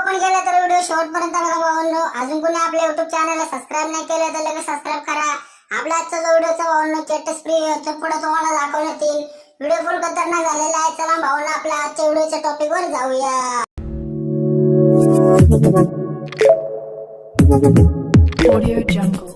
आपण गेला तर व्हिडिओ शेवटपर्यंत बघा भावांनो। अजून कोणी आपल्या YouTube चॅनलला सबस्क्राइब नाही केलं तर लगेच सबस्क्राइब करा। आपला आजचा जो व्हिडिओचा भावांनो चेटस फ्री पुढे तुम्हाला दाखवण्यात येईल। व्हिडिओ फुल खतरनाक झालेला आहे। चला भावांनो आपल्या आजच्या व्हिडिओच्या टॉपिक वर जाऊया। Audio Jungle।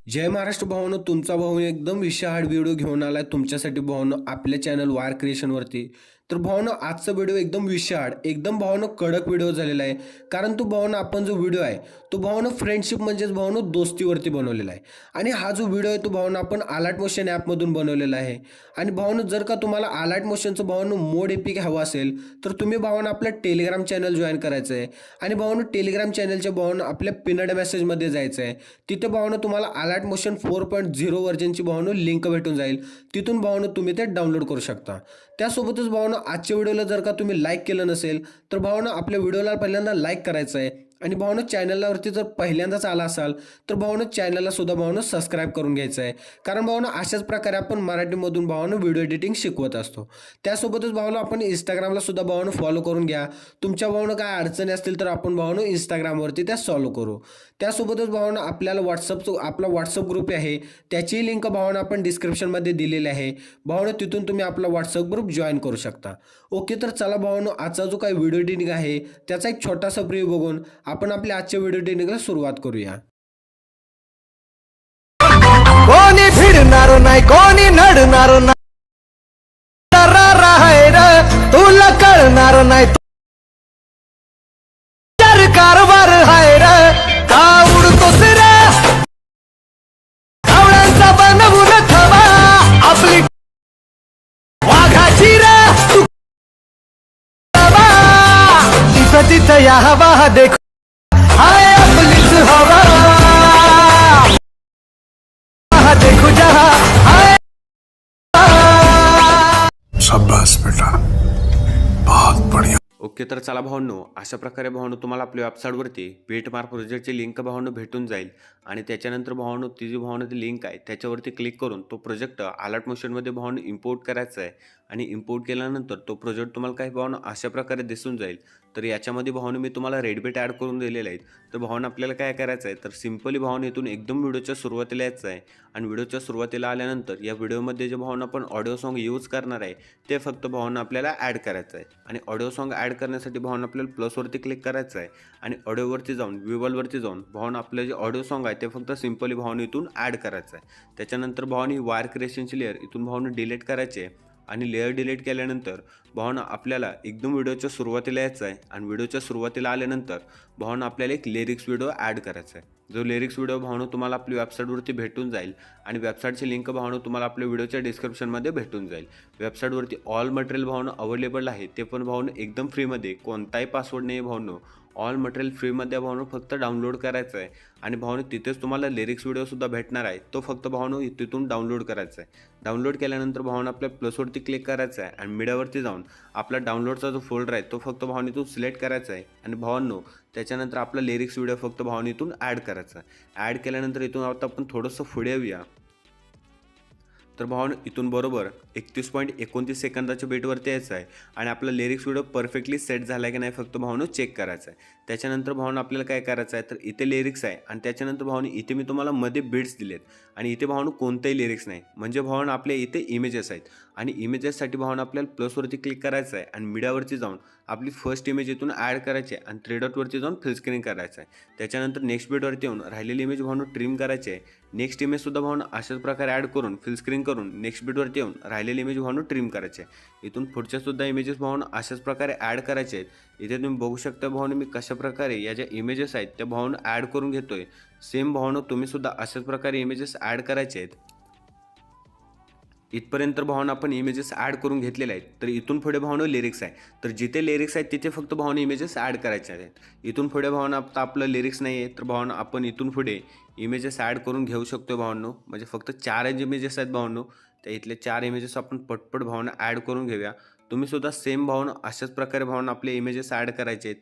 जय महाराष्ट्र भावांनो, तुमचा भाऊ एकदम विशाळ व्हिडिओ घेऊन आलाय तुमच्यासाठी भावांनो आपल्या चॅनल वार क्रिएशन वरती। तर भावांनो आजचा व्हिडिओ एकदम विशाळ एकदम भावांनो कडक व्हिडिओ झालेला आहे। कारण तो भावांनो आपण जो व्हिडिओ आहे तो भावांनो फ्रेंडशिप म्हणजेच भावांनो दोस्तीवरती बनवलेला आहे। आणि हा जो व्हिडिओ आहे तो भावांनो आपण अलर्ट मोशन ॲप मधून बनवलेला आहे। आणि भावांनो जर का तुम्हाला अलर्ट मोशनचं भावांनो मोड एपिक हवा असेल तर तुम्ही भावांनो आपलं टेलिग्राम चॅनल जॉईन करायचं आहे। आणि भावांनो टेलिग्राम चॅनलच्या भावांनो आपल्या पिनड मेसेजमध्ये जायचं आहे। तिथे भावांनो तुम्हाला अलर्ट मोशन 4.0 व्हर्जनची भावांनो लिंक भेटून जाईल। तिथून भावांनो तुम्ही ते डाउनलोड करू शकता। त्यासोबतच भावांनो आजच्या व्हिडिओला जर का तुम्ही लाईक केलं नसेल तर भावांनो आपल्या व्हिडिओला पहिल्यांदा लाईक करायचं आहे। आणि भावांनो चॅनलवरती जर पहिल्यांदाच आला असाल तर भावांनो चॅनलला सुद्धा भावांनो सबस्क्राइब करून घ्यायचं आहे। कारण भावांनो अशाच प्रकारे आपण मराठीमधून भावांनो व्हिडिओ एडिटिंग शिकवत असतो। त्यासोबतच भावांनो आपण इंस्टाग्रामला सुद्धा भावांनो फॉलो करून घ्या। तुमच्या भावांनो काय अडचणी असतील तर आपण भावांनो इंस्टाग्रामवरती त्या सॉल्व्ह करू। त्यासोबतच भावांनो आपल्याला आपला व्हॉट्सअप ग्रुप आहे त्याची लिंक भावांनो आपण डिस्क्रिप्शनमध्ये दिलेली आहे। भावांनो तिथून तुम्ही आपला व्हॉट्सअप ग्रुप जॉईन करू शकता। ओके, तर चला भावांनो आजचा जो काही व्हिडिओ एडिटिंग आहे त्याचा एक छोटासा प्रिव्ह्यू बघून आपण आपल्या आजच्या व्हिडिओ एडिटिंगला सुरुवात करूया। कोणी भिडणार नाही कोणी नडणार नाही तुला कळणार नाही कारभार हाय रे का उडतोस रे आवळ्यांचा बनवून ठेवा आपली वाघाची रे तू तिथं तिथं या हवा देखो हाय आपलीच हवा देखो जहा हाय शाबाश बेटा, बहुत बढ़िया। ओके, तर चला भावांनो अशा प्रकारे भावांनो तुम्हाला आपल्या वेबसाईटवरती पेटमार प्रोजेक्टची लिंक भावांनो भेटून जाईल। आणि त्याच्यानंतर भावांनो ती जी भावांनो ती लिंक आहे त्याच्यावरती क्लिक करून तो प्रोजेक्ट अलर्ट मोशनमध्ये भावांनो इम्पोर्ट करायचा आहे। आणि इम्पोर्ट केल्यानंतर तो प्रोजेक्ट तुम्हाला काही भावांनो अशा प्रकारे दिसून जाईल। तर याच्यामध्ये भावांनो मी तुम्हाला रेडबेट ॲड करून दिलेले आहेत। तर भावांनो आपल्याला काय करायचं आहे तर सिम्पली भावांनो इथून एकदम व्हिडिओच्या सुरुवातीला यायचं आहे। आणि व्हिडिओच्या सुरुवातीला आल्यानंतर या व्हिडिओमध्ये जे भावांनो आपण ऑडिओ सॉन्ग यूज करणार आहे ते फक्त भावांनो आपल्याला ॲड करायचं आहे। आणि ऑडिओ सॉन्ग ॲड करण्यासाठी भावांनो आपल्याला प्लसवरती क्लिक करायचं आहे। आणि ऑडिओवरती जाऊन व्ह्युअलवरती जाऊन भावांनो आपलं जे ऑडिओ सॉन्ग आहे ते फक्त सिम्पली भावांनो इथून ॲड करायचं आहे। त्याच्यानंतर भावांनो ही वायर क्रिएशनची लेअर इथून भावांनो डिलीट करायची आहे। आणि लेअर डिलीट केल्यानंतर भावांनो आपल्याला एकदम व्हिडिओच्या सुरुवातीला यायचं आहे। आणि व्हिडिओच्या सुरुवातीला आल्यानंतर भावांनो आपल्याला एक लिरिक्स व्हिडिओ ॲड करायचा आहे। जो लिरिक्स व्हिडिओ भावांनो तुम्हाला आपल्या वेबसाईटवरती भेटून जाईल। आणि वेबसाईटची लिंक भावांनो तुम्हाला आपल्या व्हिडिओच्या डिस्क्रिप्शनमध्ये भेटून जाईल। वेबसाईटवरती ऑल मटेरियल भावांनो अवेलेबल आहे ते पण भावांनो एकदम फ्रीमध्ये, कोणताही पासवर्ड नाही भावांनो, ऑल मटेरियल फ्रीमध्ये भावांनो फक्त डाउनलोड करायचं आहे। आणि भावांनो तिथेच तुम्हाला लिरिक्स व्हिडिओसुद्धा भेटणार आहे, तो फक्त भावांनो तिथून डाउनलोड करायचा आहे। डाउनलोड केल्यानंतर भावांनो आपल्या प्लसवरती क्लिक करायचं आहे। आणि मीडियावरती जाऊन आपला डाउनलोडचा जो फोल्डर आहे तो फक्त भावांनो इथून सिलेक्ट करायचा आहे। आणि भावांनो त्याच्यानंतर आपला लिरिक्स व्हिडिओ फक्त भावांनो इथून ॲड करायचा आहे। ॲड केल्यानंतर इथून आता आपण थोडंसं पुढे येऊया। तर भावांनो इथून बरोबर 31.29 सेकंदाच्या बीटवरती यायचं आहे। आणि आपला लिरिक्स व्हिडिओ परफेक्टली सेट झाला आहे की नाही फक्त भावांनो चेक करायचं आहे। त्याच्यानंतर भावांनो आपल्याला काय करायचं आहे तर इथे लिरिक्स आहे आणि त्याच्यानंतर भावांनो इथे मी तुम्हाला मध्ये बीट्स दिलेत। आणि इथे भावांनो कोणतेही लिरिक्स नाही, म्हणजे भावांनो आपल्या इथे इमेजेस आहेत। आणि इमेजेससाठी भावांनो आपल्याला प्लसवरती क्लिक करायचं आहे। आणि मीडियावरती जाऊन आपली फर्स्ट इमेज इथून ॲड करायची आहे। आणि 3 डॉटवरती जाऊन फुल स्क्रीन करायचं आहे। त्याच्यानंतर नेक्स्ट बीटवरती येऊन राहिलेली इमेज भावांनो ट्रिम करायची आहे। नेक्स्ट इमेजसुद्धा भावांनो अशाच प्रकारे ॲड करून फुल स्क्रीन करून नेक्स्ट बीटवरती येऊन राहिलेली इमेज भावांनो ट्रिम करायचे आहे। इथून पुढच्या सुद्धा इमेजेस भावांनो अशाच प्रकारे ॲड करायचे आहेत। इथे तुम्ही बघू शकता भावांनो मी कशा प्रकारे या ज्या इमेजेस आहेत त्या भावांनो ॲड करून घेतोय। सेम भावांनो तुम्ही सुद्धा अशाच प्रकारे इमेजेस ॲड करायचे आहेत। इथपर्यंत भावांनो आपण इमेजेस ॲड करून घेतलेले आहेत। तर इथून पुढे भावांनो लिरिक्स आहे, तर जिथे लिरिक्स आहेत तिथे फक्त भावांनो इमेजेस ॲड करायचे आहेत। इथून पुढे भावांनो आता आपलं लिरिक्स नाही आहे तर भावांनो आपण इथून पुढे इमेजेस ॲड करून घेऊ शकतो भावांनो। म्हणजे फक्त 4 इमेजेस आहेत भावांनो, त्या इथले 4 इमेजेस आपण पटपट भावांनो ॲड करून घेऊया। तुम्ही सुद्धा सेम भावांनो अशाच प्रकारे भावांनो आपले इमेजेस ॲड करायचे आहेत।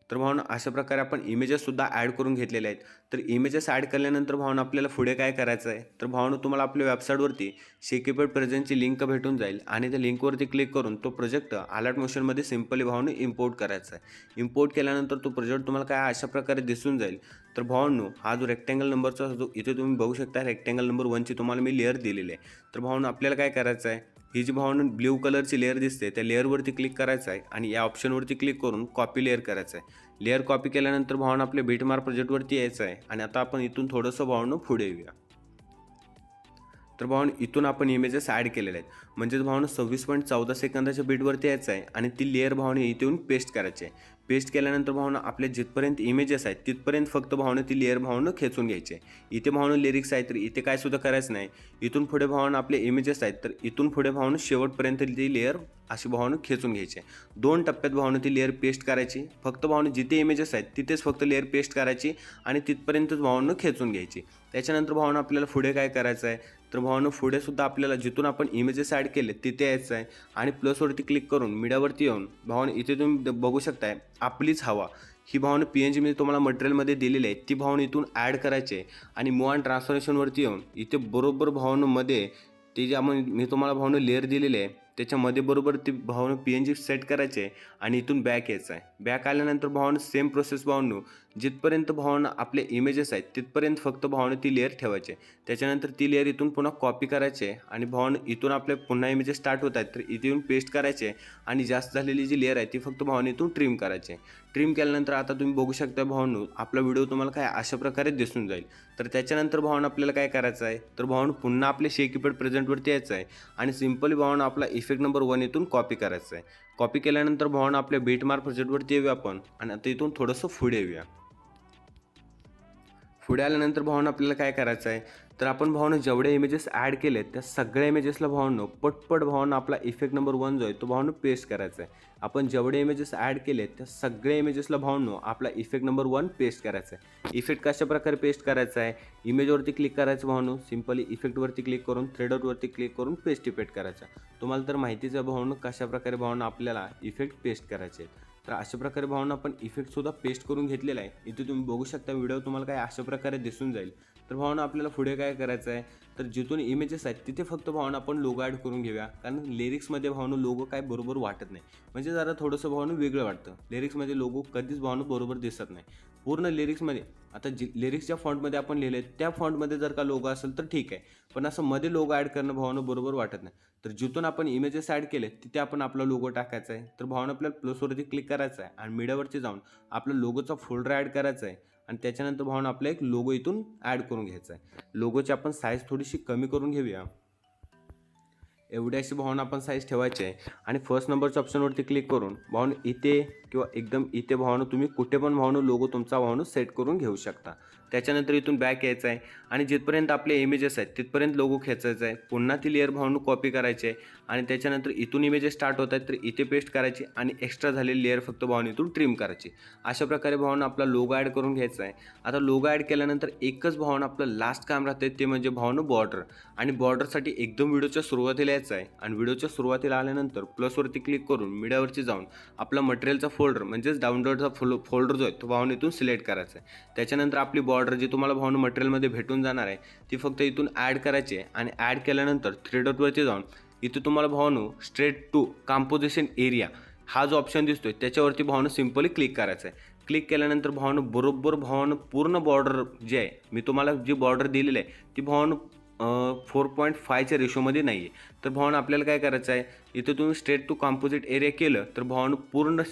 तर भावना अशा प्रकारे आपण इमेजेससुद्धा ॲड करून घेतलेले आहेत. तर इमेजेस ॲड केल्यानंतर भावना आपल्याला पुढे काय करायचं आहे, तर भावना तुम्हाला आपल्या वेबसाईटवरती शेकीपॅड प्रेझेंटची लिंक भेटून जाईल आणि त्या लिंकवरती क्लिक करून तो प्रोजेक्ट अलर्ट मोशनमध्ये सिम्पली भावना इम्पोर्ट करायचा आहे. इम्पोर्ट केल्यानंतर तो प्रोजेक्ट तुम्हाला काय अशा प्रकारे दिसून जाईल. तर भावनो हा जो रेक्टँगल नंबरचा जो इथे तुम्ही बघू शकता, रेक्टँगल नंबर 1ची तुम्हाला मी लेअर दिलेली आहे. तर भावना आपल्याला काय करायचं आहे, ही जी भावना ब्ल्यू कलरची लेअर दिसते त्या लेअरवरती क्लिक करायचं आहे आणि या ऑप्शनवरती क्लिक करून कॉपी लेअर करायचं आहे. लेअर कॉपी केल्यानंतर भावना आपल्या बीटमार्क प्रोजेक्टवरती यायचं आहे आणि आता आपण इथून थोडंसं भावना पुढे येऊया. तर भावना इथून आपण इमेजेस ॲड केलेले आहेत. म्हणजेच भावना 26.14 सेकंदाच्या बीटवरती यायचं आहे आणि ती लेअर भावना इथून पेस्ट करायची आहे. पेस्ट केल्यानंतर भावना आपल्या जिथपर्यंत इमेजेस आहेत तिथपर्यंत फक्त भावना ती लेअर भावना खेचून घ्यायची आहे. इथे भावना लिरिक्स आहेत तर इथे काय सुद्धा करायचं नाही. इथून पुढे भावना आपले इमेजेस आहेत तर इथून पुढे भावना शेवटपर्यंत ती लेअर अशी भावना खेचून घ्यायची आहे. 2 टप्प्यात भावना ती लेअर पेस्ट करायची. फक्त भावना जिथे इमेजेस आहेत तिथेच फक्त लेअर पेस्ट करायची आणि तिथपर्यंतच भावना खेचून घ्यायची. त्याच्यानंतर भावना आपल्याला पुढे काय करायचं आहे, तर भावना पुढे सुद्धा आपल्याला जिथून आपण इमेजेस ॲड केले तिथे यायचं आहे आणि प्लसवरती क्लिक करून मीडियावरती येऊन भावना इथे तुम्ही बघू शकताय आपलीच हवा ही भावना PNG मध्ये तुम्हाला मटेरियलमध्ये दिलेली आहे ती भावना इथून ॲड करायची आहे आणि मूव अँड ट्रान्सफॉर्मेशनवरती येऊन इथे बरोबर भावनामध्ये ते जे मी तुम्हाला भावना लेअर दिलेले आहे त्याच्यामध्ये बरोबर ती भावना PNG सेट करायचे आहे आणि इथून बॅक यायचं आहे. बॅक आल्यानंतर भावना सेम प्रोसेस भावना जिथपर्यंत भावना आपले इमेजेस आहेत तिथपर्यंत फक्त भावना ती लेअर ठेवायचे. त्याच्यानंतर ती लेअर इथून पुन्हा कॉपी करायचे आणि भावना इथून आपले पुन्हा इमेजेस स्टार्ट होत आहेत तर इथे येऊन पेस्ट करायचे आणि जास्त झालेली जी लेअर आहे ती फक्त भावना इथून ट्रिम करायचे. ट्रिम केल्यानंतर आता तुम्ही बघू शकता भावना आपला व्हिडिओ तुम्हाला काय अशा प्रकारे दिसून जाईल. तर त्याच्यानंतर भावना आपल्याला काय करायचं आहे, तर भावना पुन्हा आपले शेकीपॅड प्रेझेंटवरती यायचं आहे आणि सिम्पली भावना आपला इफेक्ट नंबर 1 इथून कॉपी करायचं आहे. कॉपी केल्यानंतर भावना आपल्या बीटमार्क प्रोजेक्टवरती येऊया आपण आणि आता इथून थोडंसं पुढे येऊया. पुढे आल्यानंतर भावना आपल्याला काय करायचं आहे, तर आपण भावना जेवढे इमेजेस ॲड केलेत त्या सगळ्या इमेजेसला भावना पटपट भावना आपला इफेक्ट नंबर 1 जो आहे तो भावना पेस्ट करायचा आहे. आपण जेवढे इमेजेस ॲड केलेत त्या सगळ्या इमेजेसला भावना आपला इफेक्ट नंबर 1 पेस्ट करायचा आहे. इफेक्ट कशा प्रकारे पेस्ट करायचा आहे, इमेजवरती क्लिक करायचं भावना सिम्पली इफेक्टवरती क्लिक करून थ्रेडरवरती क्लिक करून पेस्ट इफेक्ट करायचा. तुम्हाला तर माहितीच आहे भावना कशा प्रकारे भावना आपल्याला इफेक्ट पेस्ट करायचे आहेत. तर अशा प्रकारे भावना आपण इफेक्टसुद्धा पेस्ट करून घेतलेला आहे. इथे तुम्ही बघू शकता व्हिडिओ तुम्हाला काय अशा प्रकारे दिसून जाईल. तर भावना आपल्याला पुढे काय करायचं आहे, तर जिथून इमेजेस आहेत तिथे फक्त भावना आपण लोगो ॲड करून घेऊया. कारण लिरिक्समध्ये भावना लोगो काय बरोबर वाटत नाही, म्हणजे जरा थोडंसं भावना वेगळं वाटतं. लिरिक्समध्ये लोगो कधीच भावना बरोबर दिसत नाही. पूर्ण लिरिक्समध्ये आता लिरिक्सच्या फॉन्टमध्ये आपण लिहिले त्या फॉन्टमध्ये जर का लोगो असेल तर ठीक आहे, पण असं मध्ये लोगो ॲड करणं भावना बरोबर वाटत नाही. तर जिथून आपण इमेजेस ॲड केले तिथे आपण आपला लोगो टाकायचा आहे. तर भावना आपल्याला प्लसवरती क्लिक करायचं आहे आणि मीडियावरती जाऊन आपला लोगोचा फोल्डर ॲड करायचा आहे आणि त्याच्यानंतर भावना आपला एक लोगो इथून ॲड करून घ्यायचा आहे. लोगोची आपण साईज थोडीशी कमी करून घेऊया. एवढी अशी भावना आपण साईज ठेवायची आहे आणि फर्स्ट नंबरच्या ऑप्शनवरती क्लिक करून भावना इथे किंवा एकदम इथे भावना तुम्ही कुठे पण भावना लोगो तुमचा भावना सेट करून घेऊ शकता. त्याच्यानंतर इथून बॅक यायचं आहे आणि जिथपर्यंत आपले इमेजेस आहेत तिथपर्यंत लोगो खेचायचा आहे. पुन्हा ती लेअर भावना कॉपी करायची आहे आणि त्याच्यानंतर इथून इमेजेस स्टार्ट होत आहेत तर इथे पेस्ट करायची आणि एक्स्ट्रा झालेली लेअर फक्त भावना इथून ट्रिम करायची. अशा प्रकारे भावना आपला लोगो ॲड करून घ्यायचा आहे. आता लोगो ॲड केल्यानंतर एकच भावना आपलं लास्ट काम राहते ते म्हणजे भावना बॉर्डर. आणि बॉर्डरसाठी एकदम व्हिडिओच्या सुरुवातीला यायचं आहे आणि व्हिडिओच्या सुरुवातीला आल्यानंतर प्लसवरती क्लिक करून मीडियावरती जाऊन आपला मटेरियलचा फोल्डर म्हणजेच डाउनलोडचा फोल्डर जो आहे तो भावना इथून सिलेक्ट करायचा आहे. त्याच्यानंतर आपली बॉर्डर जी तुम्हाला भावना मटेरियलमध्ये भेटून जाणार आहे ती फक्त इथून ॲड करायची आहे आणि ॲड केल्यानंतर 3 डॉटवरती जाऊन इथे तुम्हाला भावना स्ट्रेट टू कंपोजिशन एरिया हा जो ऑप्शन दिसतोय त्याच्यावरती भावना सिम्पली क्लिक करायचं आहे. क्लिक केल्यानंतर भावना बरोबर भावना पूर्ण बॉर्डर जे आहे मी तुम्हाला जी बॉर्डर दिलेली आहे ती भावना 4.5च्या रेशोमध्ये नाही आहे. तर भावना आपल्याला काय करायचं आहे, इथे तुम्ही स्ट्रेट टू कंपोजिट एरिया केलं तर भावना पूर्ण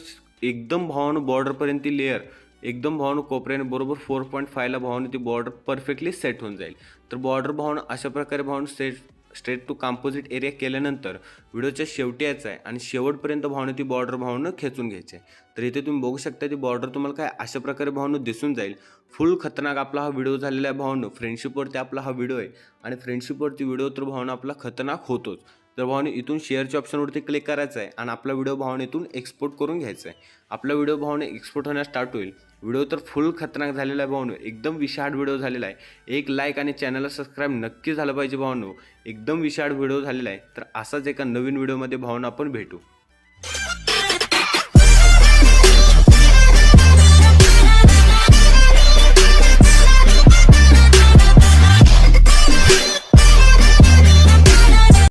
एकदम भावना बॉर्डरपर्यंत ती लेअर एकदम भावना कोपऱ्याने बरोबर 4.5ला भावना ती बॉर्डर परफेक्टली सेट होऊन जाईल. तर बॉर्डर भावना अशा प्रकारे भावना स्ट्रेट टू कंपोजिट एरिया केल्यानंतर व्हिडिओच्या शेवटी यायचं आहे आणि शेवटपर्यंत भावना ती बॉर्डर भावना खेचून घ्यायची आहे. तर इथे तुम्ही बघू शकता ती बॉर्डर तुम्हाला काय अशा प्रकारे भावना दिसून जाईल. फुल खतरनाक आपला हा व्हिडिओ झालेला आहे भावना. फ्रेंडशिपवरती आपला हा व्हिडिओ आहे आणि फ्रेंडशिपवरती व्हिडिओ तर भावना आपला खतरनाक होतोच. तर भावना इथून शेअरच्या ऑप्शनवरती क्लिक करायचं आहे आणि आपला व्हिडिओ भावना इथून एक्सपोर्ट करून घ्यायचा आहे. आपला व्हिडिओ भावना एक्सपोर्ट होण्यास स्टार्ट होईल. व्हिडिओ तर फुल खतरनाक झालेला आहे भावनो, एकदम विशाळ व्हिडिओ झालेला आहे. एक लाईक आणि चॅनलला सबस्क्राईब नक्की झालं पाहिजे भावनो. एकदम विशाळ व्हिडिओ झालेला आहे. तर असाच एका नवीन व्हिडिओमध्ये भावना आपण भेटू.